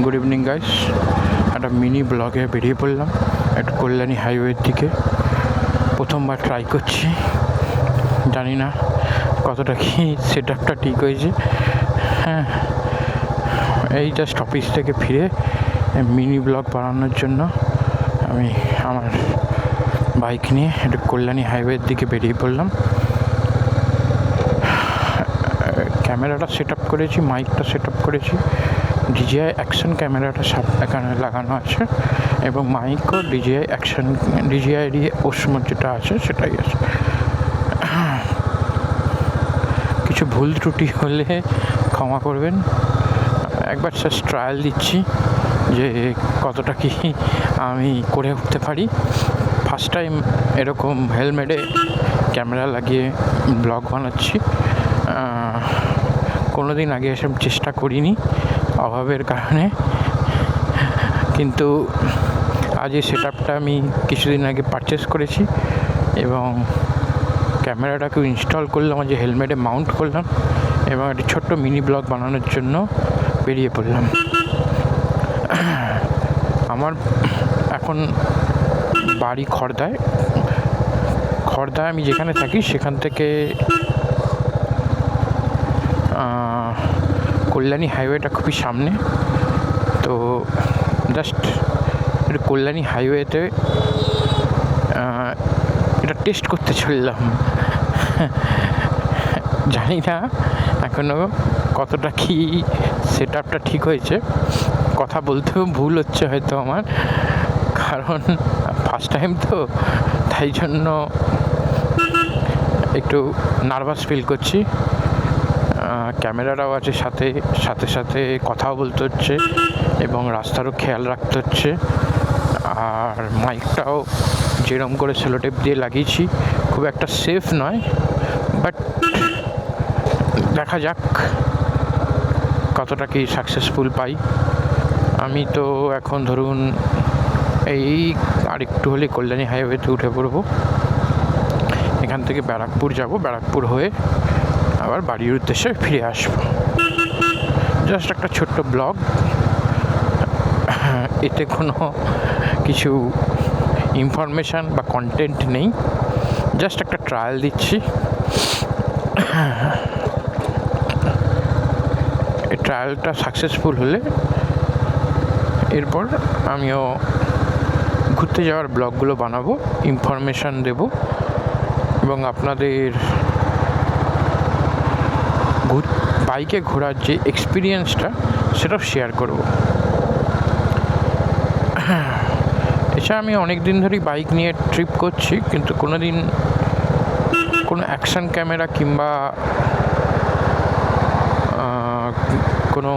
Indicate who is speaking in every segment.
Speaker 1: Good evening guys, একটা mini ব্লগে বেরিয়ে পড়লাম একটা কল্যাণী হাইওয়ের দিকে। প্রথমবার ট্রাই করছি, জানি না কতটা কি সেট আপটা ঠিক হয়েছে। হ্যাঁ, এই জাস্ট অফিস থেকে ফিরে মিনি ব্লগ বানানোর জন্য আমি আমার বাইক নিয়ে একটা কল্যাণী হাইওয়ের দিকে বেরিয়ে পড়লাম। ক্যামেরাটা সেট আপ করেছি, মাইকটা সেট আপ করেছি, DJI অ্যাকশন ক্যামেরাটা এখানে লাগানো আছে এবং মাইকও DJI অ্যাকশন, DJI ওসমো যেটা আছে সেটাই আছে। কিছু ভুল ত্রুটি হলে ক্ষমা করবেন। একবার জাস্ট ট্রায়াল দিচ্ছি যে কতটা কি আমি করে উঠতে পারি। ফার্স্ট টাইম এরকম হেলমেটে ক্যামেরা লাগিয়ে ব্লগ বানাচ্ছি। কোনো দিন আগে এসব চেষ্টা করিনি অভাবের কারণে, কিন্তু আজ এই সেট আপটা আমি কিছুদিন আগে পারচেস করেছি এবং ক্যামেরাটাকেও ইনস্টল করলাম, যে হেলমেটে মাউন্ট করলাম এবং একটি ছোট্ট মিনি ব্লগ বানানোর জন্য বেরিয়ে পড়লাম। আমার এখন বাড়ি খড়দায় আমি যেখানে থাকি সেখান থেকে কল্যাণী হাইওয়েটা খুবই সামনে। তো জাস্ট কল্যাণী হাইওয়েতে এটা টেস্ট করতে চললাম। জানি না এখনও কতটা কি সেট আপটা ঠিক হয়েছে, কথা বলতেও ভুল হচ্ছে হয়তো আমার, কারণ ফার্স্ট টাইম তো, তাই জন্য একটু নার্ভাস ফিল করছি। ক্যামেরাটাও আছে সাথে সাথে কথাও বলতে হচ্ছে এবং রাস্তারও খেয়াল রাখতে হচ্ছে। আর মাইকটাও যেরকম করে সেলোটেপ দিয়ে লাগিয়েছি, খুব একটা সেফ নয়, বাট দেখা যাক কতটা কি সাকসেসফুল পাই। আমি তো এখন ধরুন এই আরেকটু হলে কল্যাণী হাইওয়েতে উঠে পড়বো। এখান থেকে ব্যারাকপুর যাব, ব্যারাকপুর হয়ে আবার বাড়ির উদ্দেশ্যে ফিরে আসবো। জাস্ট একটা ছোট্ট ব্লগ, এতে কোনো কিছু ইনফরমেশান বা কন্টেন্ট নেই, জাস্ট একটা ট্রায়াল দিচ্ছি। এই ট্রায়ালটা সাকসেসফুল হলে এরপর আমিও ঘুরতে যাওয়ার ব্লগগুলো বানাবো, ইনফরমেশান দেব এবং আপনাদের বাইকে ঘোরার যে এক্সপিরিয়েন্সটা সেটাও শেয়ার করব। এছাড়া আমি অনেক দিন ধরেই বাইক নিয়ে ট্রিপ করছি, কিন্তু কোনো দিন কোনো অ্যাকশন ক্যামেরা কিংবা কোনো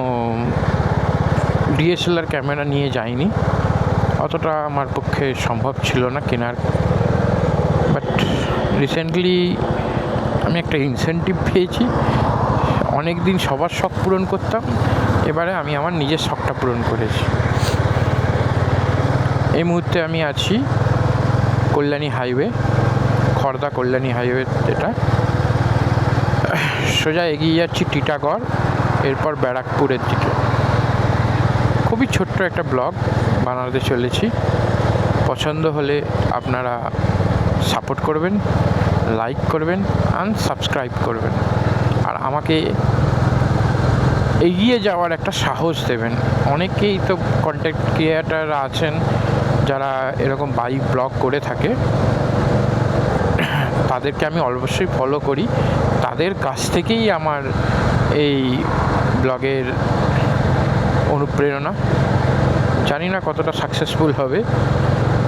Speaker 1: DSLR ক্যামেরা নিয়ে যাইনি, অতটা আমার পক্ষে সম্ভব ছিল না কেনার। বাট রিসেন্টলি আমি একটা ইনসেন্টিভ পেয়েছি। অনেক দিন সবার শখ পূরণ করতাম, এবারে আমি আমার নিজের শখটা পূরণ করেছি। এই মুহূর্তে আমি আছি কল্যাণী হাইওয়ে, খড়দা কল্যাণী হাইওয়ে, এটা সোজা এগিয়ে যাচ্ছি টিটাগড়, এরপর ব্যারাকপুরের দিকে। খুবই ছোট্ট একটা ব্লগ বানাতে চলেছি। পছন্দ হলে আপনারা সাপোর্ট করবেন, লাইক করবেন, সাবস্ক্রাইব করবেন, আর আমাকে এগিয়ে যাওয়ার একটা সাহস দেবেন। অনেকেই তো কন্টেন্ট ক্রিয়েটার আছেন যারা এরকম বাইক ব্লগ করে থাকে, তাদেরকে আমি অবশ্যই ফলো করি, তাদের কাছ থেকেই আমার এই ব্লগের অনুপ্রেরণা। জানি না কতটা সাকসেসফুল হবে,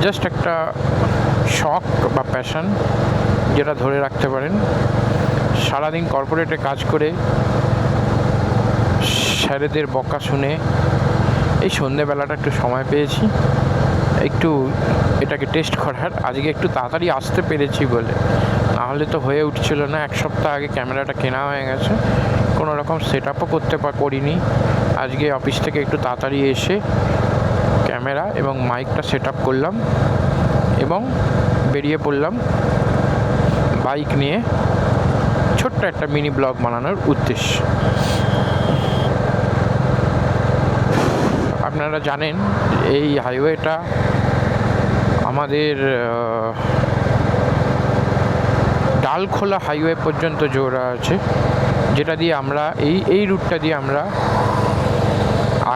Speaker 1: জাস্ট একটা শখ বা প্যাশন যেটা ধরে রাখতে পারেন। সারাদিন কর্পোরেটে কাজ করে স্যারেদের বকা শুনে এই সন্ধেবেলাটা একটু সময় পেয়েছি একটু এটাকে টেস্ট করার। আজকে একটু তাড়াতাড়ি আসতে পেরেছি বলে, নাহলে তো হয়ে উঠছিল না। এক সপ্তাহ আগে ক্যামেরাটা কেনা হয়ে গেছে, কোনো রকম সেট আপও করিনি। আজকে অফিস থেকে একটু তাড়াতাড়ি এসে ক্যামেরা এবং মাইকটা সেট আপ করলাম এবং বেরিয়ে পড়লাম বাইক নিয়ে ছোট্ট একটা মিনি ব্লগ বানানোর উদ্দেশ্যে। আপনারা জানেন এই হাইওয়েটা আমাদের ডালখোলা হাইওয়ে পর্যন্ত জোড়া আছে, যেটা দিয়ে আমরা এই রুটটা দিয়ে আমরা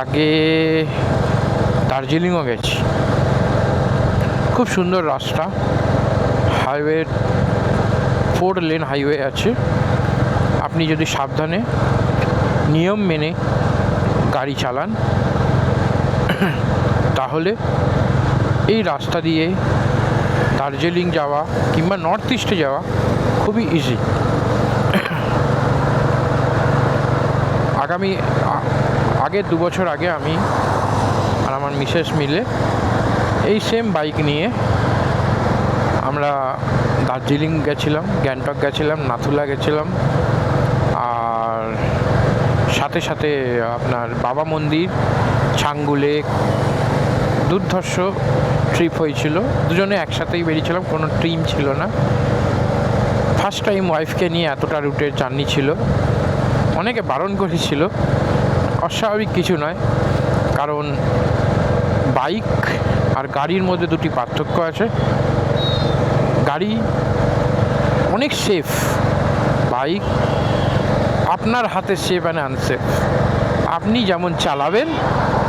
Speaker 1: আগে দার্জিলিংও গেছি। খুব সুন্দর রাস্তা, হাইওয়ে 4 লেন হাইওয়ে আছে। আপনি যদি সাবধানে নিয়ম মেনে গাড়ি চালান তাহলে এই রাস্তা দিয়ে দার্জিলিং যাওয়া কিংবা নর্থ ইস্টে যাওয়া খুবই ইজি। আগের 2 বছর আগে আমি আর আমার মিসেস মিলে এই সেম বাইক নিয়ে আমরা দার্জিলিং গেছিলাম, গ্যাংটক গেছিলাম, নাথুলা গেছিলাম, আর সাথে সাথে আপনার বাবা মন্দির, ছাঙ্গু লেক। দুর্ধর্ষ ট্রিপ হয়েছিল, দুজনে একসাথেই বেরিয়েছিলাম, কোনো ট্রিম ছিল না। ফার্স্ট টাইম ওয়াইফকে নিয়ে এতটা রুটের জার্নি ছিল। অনেকে বারণ করেছিল, অস্বাভাবিক কিছু নয়, কারণ বাইক আর গাড়ির মধ্যে দুটি পার্থক্য আছে। গাড়ি অনেক সেফ, বাইক আপনার হাতে সেফ অ্যান্ড আনসেফ। আপনি যেমন চালাবেন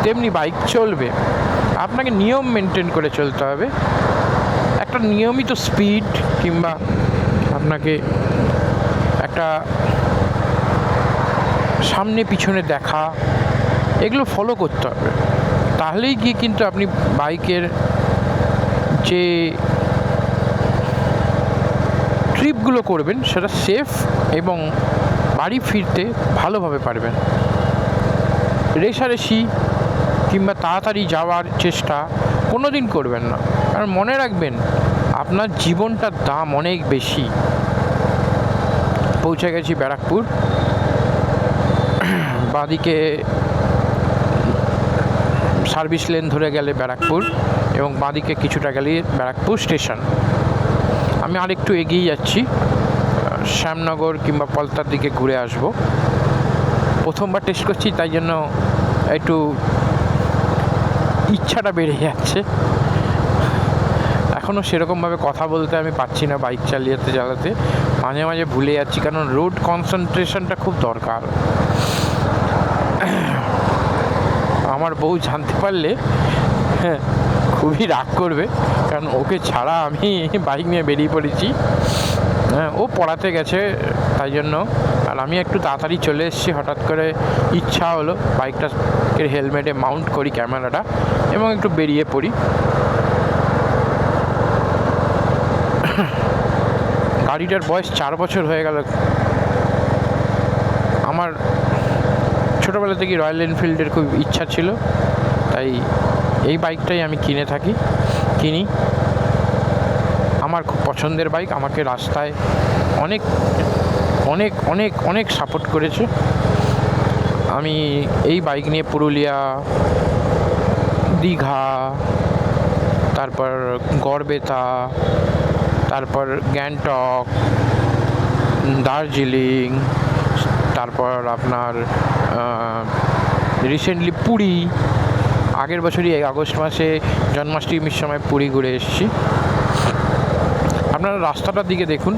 Speaker 1: তেমনি বাইক চলবে, আপনাকে নিয়ম মেনটেন করে চলতে হবে। একটা নিয়মিত স্পিড কিংবা আপনাকে একটা সামনে পিছনে দেখা, এগুলো ফলো করতে হবে। তাহলেই গিয়ে কিন্তু আপনি বাইকের যে ট্রিপগুলো করবেন সেটা সেফ এবং বাড়ি ফিরতে ভালোভাবে পারবেন। রেষারেষি কিংবা তাড়াতাড়ি যাওয়ার চেষ্টা কোনো দিন করবেন না, কারণ মনে রাখবেন আপনার জীবনটার দাম অনেক বেশি। পৌঁছে গেছি ব্যারাকপুর, বাঁদিকে সার্ভিস লেন ধরে গেলে ব্যারাকপুর এবং বাঁদিকে কিছুটা গেলে ব্যারাকপুর স্টেশন। আমি আরেকটু এগিয়ে যাচ্ছি, শ্যামনগর কিংবা পলতার দিকে ঘুরে আসব। প্রথমবার টেস্ট করছি, তাই জন্য একটু ইচ্ছাটা বেড়ে যাচ্ছে। এখনও সেরকমভাবে কথা বলতে আমি পারছি না, বাইক চালাতে মাঝে মাঝে ভুলে যাচ্ছি, কারণ রোড কনসেন্ট্রেশনটা খুব দরকার। আমার বউ জানতে পারলে খুবই রাগ করবে, কারণ ওকে ছাড়া আমি বাইক নিয়ে বেরিয়ে পড়েছি। ও পড়াতে গেছে তাই জন্য, আর আমি একটু তাড়াতাড়ি চলে এসেছি। হঠাৎ করে ইচ্ছা হলো বাইকটাকে হেলমেটে মাউন্ট করি ক্যামেরাটা এবং একটু বেরিয়ে পড়ি। গাড়িটার বয়স 4 বছর হয়ে গেল। আমার ছোটোবেলা থেকেই রয়্যাল এনফিল্ডের খুব ইচ্ছা ছিল, তাই এই বাইকটাই আমি কিনি। আমার খুব পছন্দের বাইক, আমাকে রাস্তায় অনেক অনেক অনেক অনেক সাপোর্ট করেছে। আমি এই বাইক নিয়ে পুরুলিয়া, দীঘা, তারপর গড়বেতা, তারপর গ্যাংটক, দার্জিলিং, তারপর আপনার রিসেন্টলি পুরী, আগের বছরই আগস্ট মাসে জন্মাষ্টমীর সময় পুরী ঘুরে এসেছি। আপনারা রাস্তাটার দিকে দেখুন,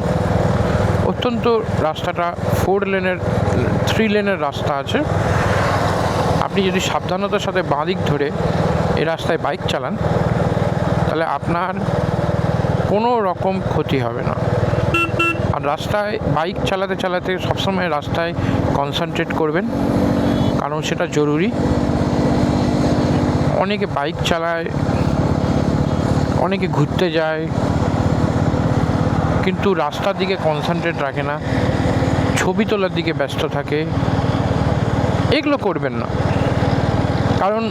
Speaker 1: অত্যন্ত রাস্তাটা 3 লেনের রাস্তা আছে। আপনি যদি সাবধানতার সাথে বাঁদিক ধরে এই রাস্তায় বাইক চালান তাহলে আপনার কোনো রকম ক্ষতি হবে না। আর রাস্তায় বাইক চালাতে সবসময় রাস্তায় কনসেন্ট্রেট করবেন, কারণ সেটা জরুরি। অনেকে বাইক চালায়, অনেকে ঘুরতে যায়, কিন্তু রাস্তার দিকে কনসেন্ট্রেট রাখে না, ছবি তোলার দিকে ব্যস্ত থাকে। এগুলো করবেন না, কারণ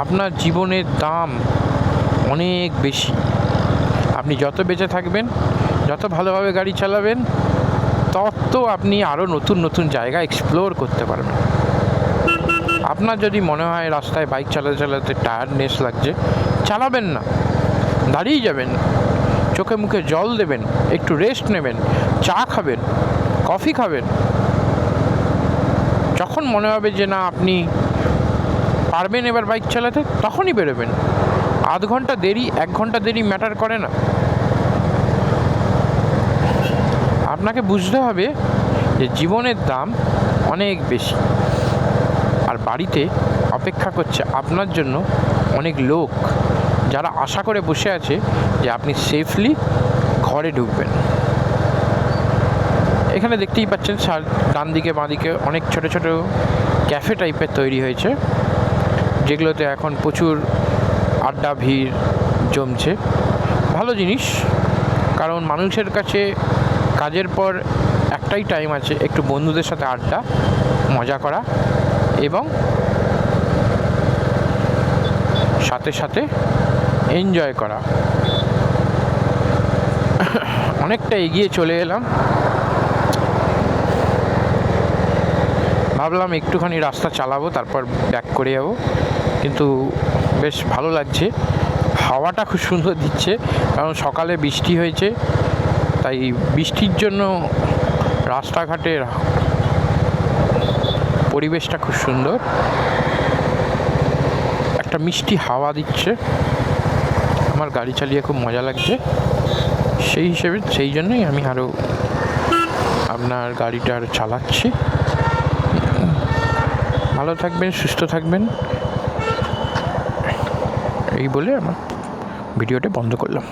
Speaker 1: আপনার জীবনের দাম অনেক বেশি। আপনি যত বেঁচে থাকবেন, যত ভালোভাবে গাড়ি চালাবেন, তত আপনি আরও নতুন নতুন জায়গা এক্সপ্লোর করতে পারবেন। আপনার যদি মনে হয় রাস্তায় বাইক চালাতে টায়ার্ডনেস লাগছে, চালাবেন না, দাঁড়িয়ে যাবেন, চোখে মুখে জল দেবেন, একটু রেস্ট নেবেন, চা খাবেন, কফি খাবেন। যখন মনে হবে যে না আপনি পারবেন এবার বাইক চালাতে, তখনই বেরোবেন। আধ ঘন্টা দেরি, 1 ঘন্টা দেরি ম্যাটার করে না। আপনাকে বুঝতে হবে যে জীবনের দাম অনেক বেশি, আর বাড়িতে অপেক্ষা করছে আপনার জন্য অনেক লোক, যারা আশা করে বসে আছে যে আপনি সেফলি ঘরে ঢুকবেন। এখানে দেখতেই পাচ্ছেন ডান দিকে বাঁ দিকে অনেক ছোট ছোট ক্যাফে টাইপের তৈরি হয়েছে, যেগুলোতে এখন প্রচুর আড্ডা ভিড় জমছে। ভালো জিনিস, কারণ মানুষের কাছে কাজের পর একটাই টাইম আছে, একটু বন্ধুদের সাথে আড্ডা মজা করা এবং সাথে সাথে এনজয় করা। অনেকটা এগিয়ে চলে এলাম, ভাবলাম একটুখানি রাস্তা চালাবো তারপর ব্যাক করে যাবো, কিন্তু বেশ ভালো লাগছে। হাওয়াটা খুব সুন্দর দিচ্ছে, কারণ সকালে বৃষ্টি হয়েছে, তাই বৃষ্টির জন্য রাস্তাঘাটের পরিবেশটা খুব সুন্দর, একটা মিষ্টি হাওয়া দিচ্ছে। আমার গাড়ি চালিয়ে খুব মজা লাগছে, সেই জন্যই আমি আরও আপনার গাড়িটা আরও চালাচ্ছি। ভালো থাকবেন, সুস্থ থাকবেন, এই বলে আমার ভিডিওটা বন্ধ করলাম।